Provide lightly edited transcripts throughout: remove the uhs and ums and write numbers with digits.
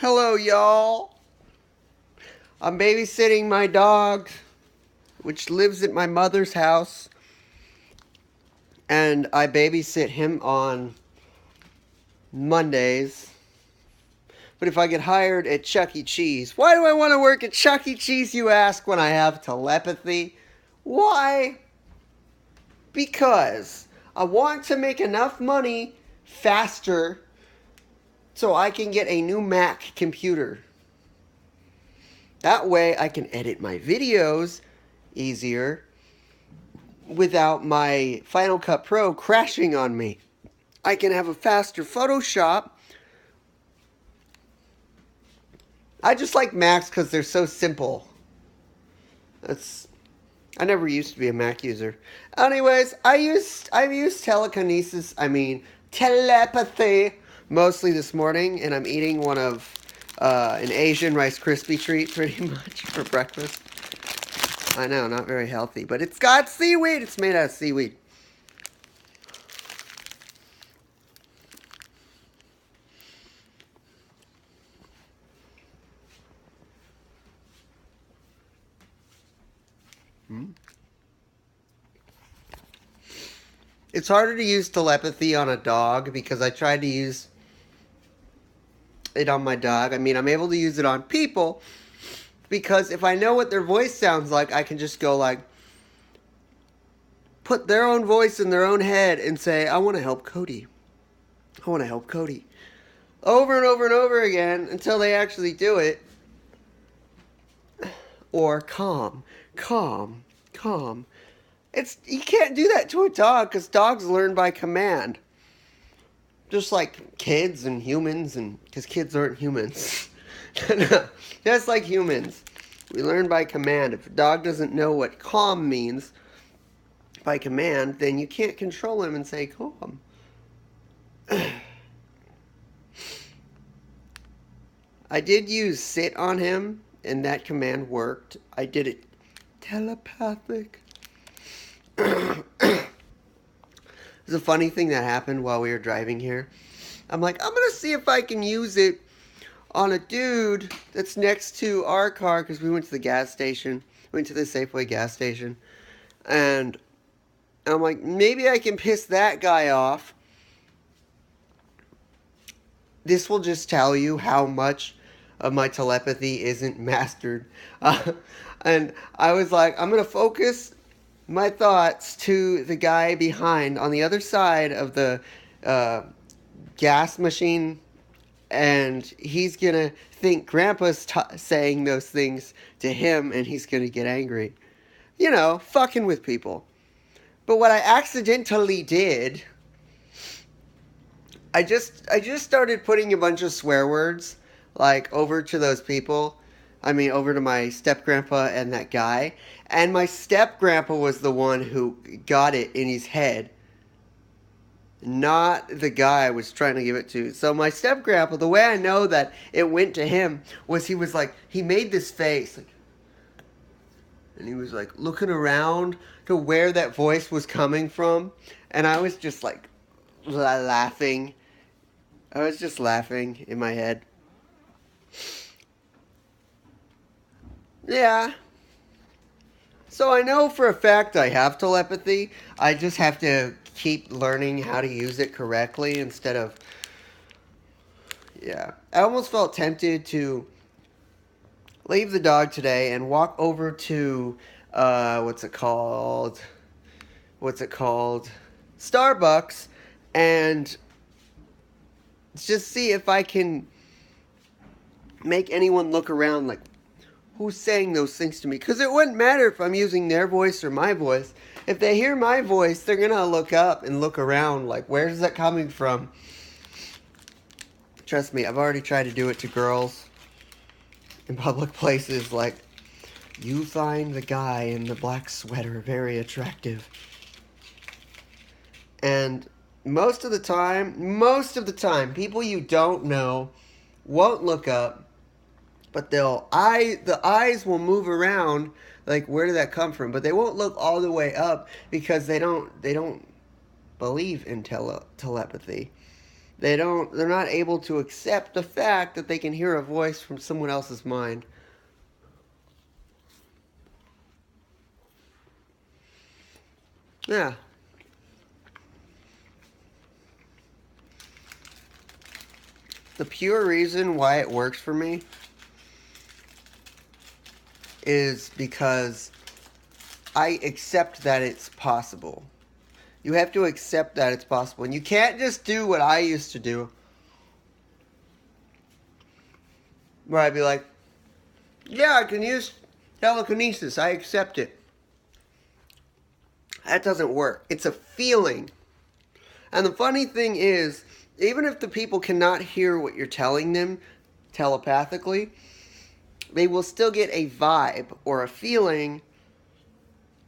Hello, y'all. I'm babysitting my dog, which lives at my mother's house, and I babysit him on Mondays. But if I get hired at Chuck E. Cheese, why do I want to work at Chuck E. Cheese, you ask, when I have telepathy? Why? Because I want to make enough money faster so I can get a new Mac computer. That way I can edit my videos easier without my Final Cut Pro crashing on me. I can have a faster Photoshop. I just like Macs because they're so simple. I never used to be a Mac user. Anyways, I've used telepathy mostly this morning, and I'm eating one of an Asian Rice Krispie treat pretty much for breakfast. I know, not very healthy, but it's got seaweed. It's made out of seaweed. It's harder to use telepathy on a dog because I tried to use it on my dog. I mean, I'm able to use it on people because if I know what their voice sounds like, I can just go like, put their own voice in their own head and say, I want to help Cody. I want to help Cody. Over and over and over again until they actually do it. Or calm, calm, calm. You can't do that to a dog because dogs learn by command. Just like kids and humans, and because kids aren't humans. Just like humans. We learn by command. If a dog doesn't know what calm means by command, then you can't control him and say calm. I did use sit on him, and that command worked. I did it telepathic. There's a funny thing that happened while we were driving here. I'm like, I'm gonna see if I can use it on a dude that's next to our car because we went to the gas station, went to the Safeway gas station, and I'm like, maybe I can piss that guy off. This will just tell you how much of my telepathy isn't mastered. And I was like, I'm gonna focus my thoughts to the guy behind on the other side of the gas machine, and he's gonna think Grandpa's saying those things to him, and he's gonna get angry. You know, fucking with people. But what I accidentally did, I just started putting a bunch of swear words like over to those people. I mean, over to my step grandpa and that guy. And my step grandpa was the one who got it in his head, not the guy I was trying to give it to. So my step grandpa, the way I know that it went to him was he was like, he made this face, like, and he was like looking around to where that voice was coming from, and I was just like laughing. I was just laughing in my head. Yeah. So I know for a fact I have telepathy. I just have to keep learning how to use it correctly instead of. Yeah. I almost felt tempted to leave the dog today and walk over to, what's it called? What's it called? Starbucks, and just see if I can make anyone look around like, who's saying those things to me? Because it wouldn't matter if I'm using their voice or my voice. If they hear my voice, they're going to look up and look around like, where's that coming from? Trust me, I've already tried to do it to girls in public places. Like, you find the guy in the black sweater very attractive. And most of the time, people you don't know won't look up, but the eyes will move around like, where did that come from? But they won't look all the way up because they don't believe in telepathy. They're not able to accept the fact that they can hear a voice from someone else's mind. Yeah. The pure reason why it works for me is because I accept that it's possible. You have to accept that it's possible. And you can't just do what I used to do, where I'd be like, yeah, I can use telekinesis. I accept it. That doesn't work. It's a feeling. And the funny thing is, even if the people cannot hear what you're telling them telepathically, they will still get a vibe or a feeling,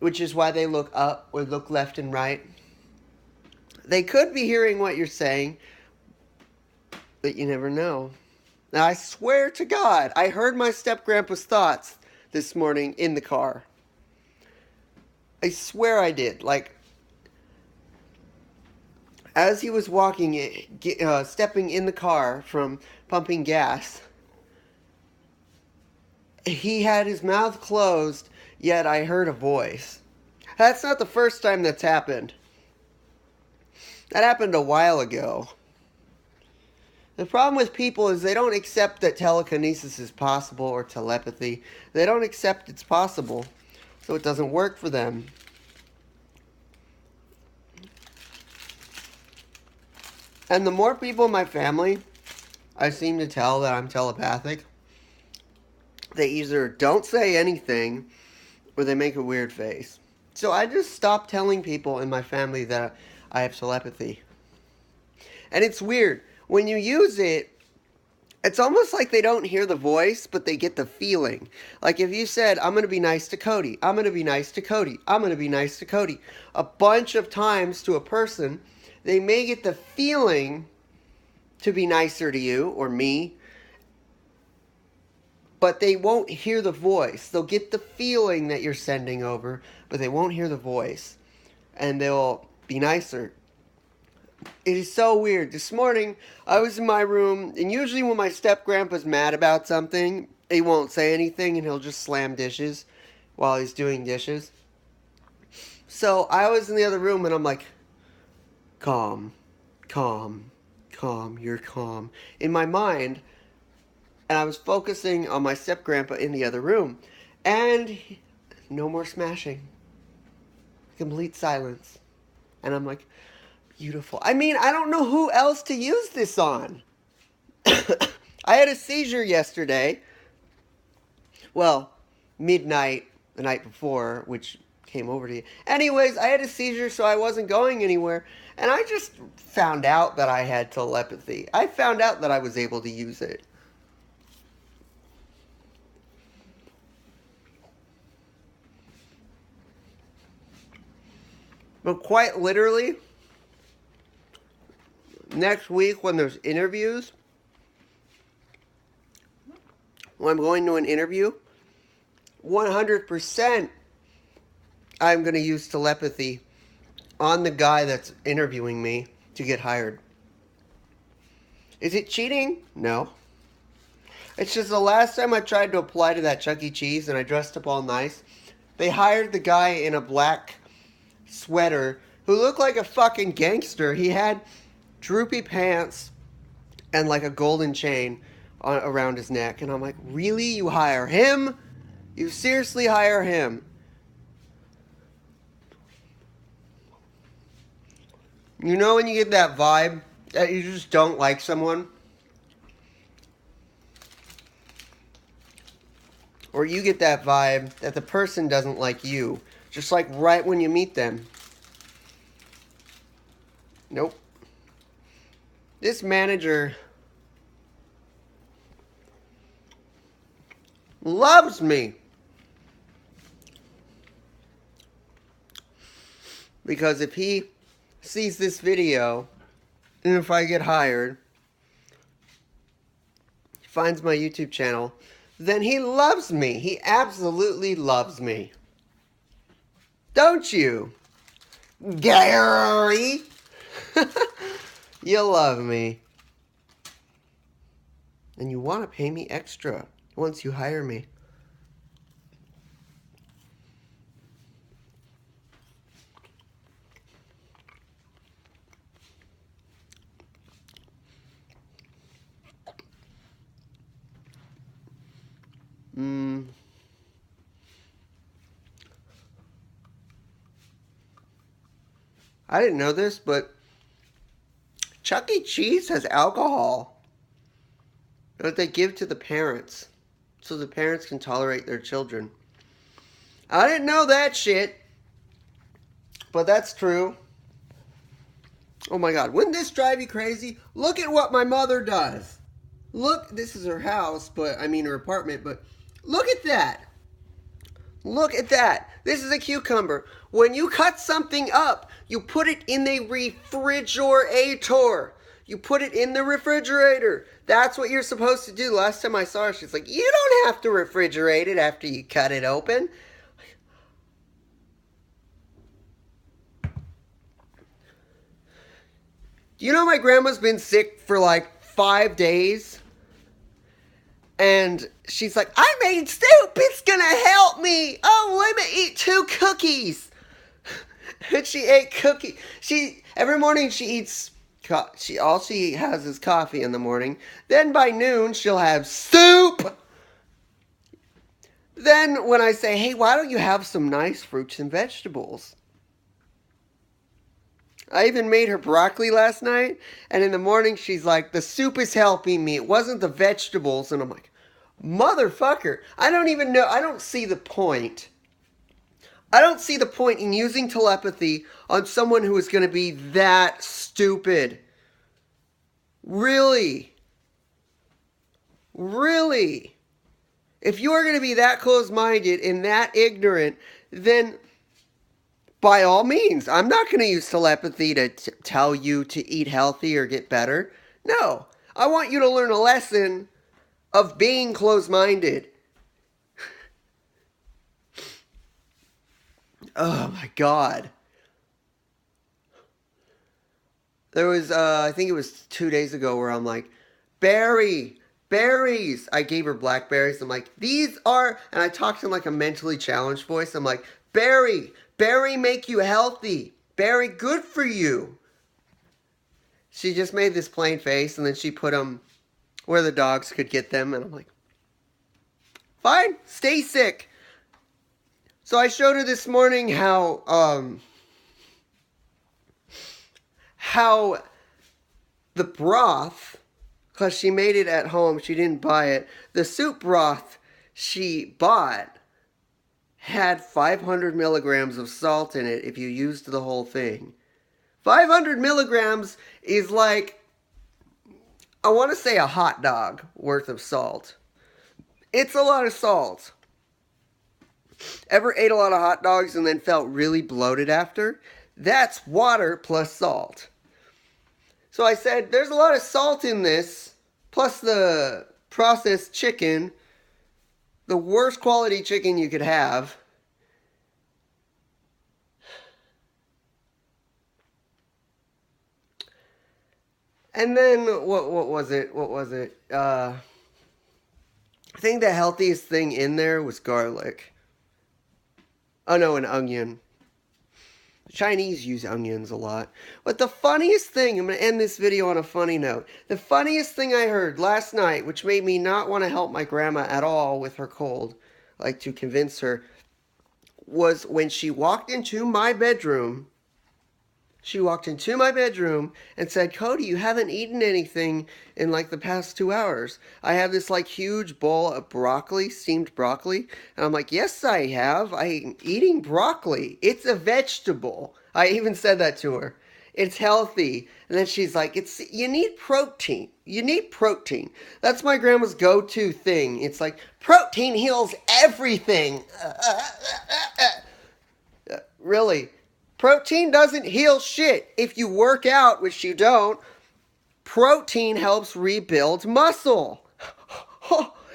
which is why they look up or look left and right. They could be hearing what you're saying, but you never know. Now, I swear to God, I heard my step-grandpa's thoughts this morning in the car. I swear I did. Like, as he was walking, stepping in the car from pumping gas, he had his mouth closed, yet I heard a voice. That's not the first time that's happened. That happened a while ago. The problem with people is they don't accept that telekinesis is possible or telepathy. They don't accept it's possible, so it doesn't work for them. And the more people in my family I seem to tell that I'm telepathic, they either don't say anything or they make a weird face. So I just stopped telling people in my family that I have telepathy. And it's weird. When you use it, it's almost like they don't hear the voice, but they get the feeling. Like if you said, I'm going to be nice to Cody, I'm going to be nice to Cody, I'm going to be nice to Cody, a bunch of times to a person, they may get the feeling to be nicer to you or me, but they won't hear the voice. They'll get the feeling that you're sending over, but they won't hear the voice. And they'll be nicer. It is so weird. This morning, I was in my room, and usually when my step-grandpa's mad about something, he won't say anything, and he'll just slam dishes while he's doing dishes. So I was in the other room, and I'm like, calm, calm, calm, you're calm. In my mind, and I was focusing on my step-grandpa in the other room, and no more smashing. Complete silence. And I'm like, beautiful. I mean, I don't know who else to use this on. I had a seizure yesterday. Well, midnight the night before, which came over to you. Anyways, I had a seizure, so I wasn't going anywhere. And I just found out that I had telepathy. I found out that I was able to use it. But quite literally, next week when there's interviews, when I'm going to an interview, 100% I'm going to use telepathy on the guy that's interviewing me to get hired. Is it cheating? No. It's just the last time I tried to apply to that Chuck E. Cheese and I dressed up all nice, they hired the guy in a black sweater who looked like a fucking gangster. He had droopy pants and like a golden chain around his neck. And I'm like, really? You hire him? You seriously hire him? You know when you get that vibe that you just don't like someone? Or you get that vibe that the person doesn't like you, just like right when you meet them. Nope. This manager loves me. Because if he sees this video, and if I get hired, he finds my YouTube channel, then he loves me. He absolutely loves me. Don't you, Gary? You love me. And you want to pay me extra once you hire me. I didn't know this, but Chuck E. Cheese has alcohol that they give to the parents so the parents can tolerate their children. I didn't know that shit, but that's true. Oh my God, wouldn't this drive you crazy? Look at what my mother does. Look, this is her house, her apartment, but look at that. Look at that. This is a cucumber. When you cut something up, you put it in the refrigerator. You put it in the refrigerator. That's what you're supposed to do. Last time I saw her, she's like, you don't have to refrigerate it after you cut it open. Do you know my grandma's been sick for like 5 days? And she's like, I made soup. It's going to help me. Oh, let me eat 2 cookies. And she ate cookies. Every morning she eats, all she has is coffee in the morning. Then by noon she'll have soup. Then when I say, hey, why don't you have some nice fruits and vegetables? I even made her broccoli last night, and in the morning she's like, the soup is helping me. It wasn't the vegetables. And I'm like, motherfucker, I don't even know. I don't see the point. I don't see the point in using telepathy on someone who is going to be that stupid. Really? Really? If you are going to be that close-minded and that ignorant, then by all means, I'm not going to use telepathy to tell you to eat healthy or get better. No, I want you to learn a lesson of being close-minded. Oh my God. There was, I think it was 2 days ago where I'm like, berries. I gave her blackberries. I'm like, these are, and I talked in like a mentally challenged voice. I'm like, berry make you healthy. Berry good for you. She just made this plain face and then she put them where the dogs could get them. And I'm like, fine, stay sick. So I showed her this morning how the broth, because she made it at home, she didn't buy it. The soup broth she bought had 500 milligrams of salt in it if you used the whole thing. 500 milligrams is like, I want to say a hot dog worth of salt. It's a lot of salt. Ever ate a lot of hot dogs and then felt really bloated after? That's water plus salt. So I said, there's a lot of salt in this, plus the processed chicken, the worst quality chicken you could have. And then, what was it? I think the healthiest thing in there was garlic. Oh no, an onion. The Chinese use onions a lot. But the funniest thing, I'm going to end this video on a funny note. The funniest thing I heard last night, which made me not want to help my grandma at all with her cold, like to convince her, was when she walked into my bedroom. She walked into my bedroom and said, Cody, you haven't eaten anything in like the past 2 hours. I have this like huge bowl of broccoli, steamed broccoli. And I'm like, yes, I have. I'm eating broccoli. It's a vegetable. I even said that to her. It's healthy. And then she's like, you need protein. You need protein. That's my grandma's go-to thing. It's like, protein heals everything. Really. Protein doesn't heal shit. If you work out, which you don't, protein helps rebuild muscle.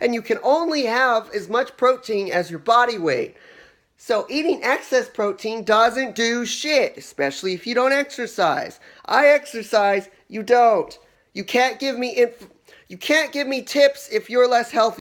And you can only have as much protein as your body weight. So eating excess protein doesn't do shit, especially if you don't exercise. I exercise, you don't. You can't give me tips if you're less healthy.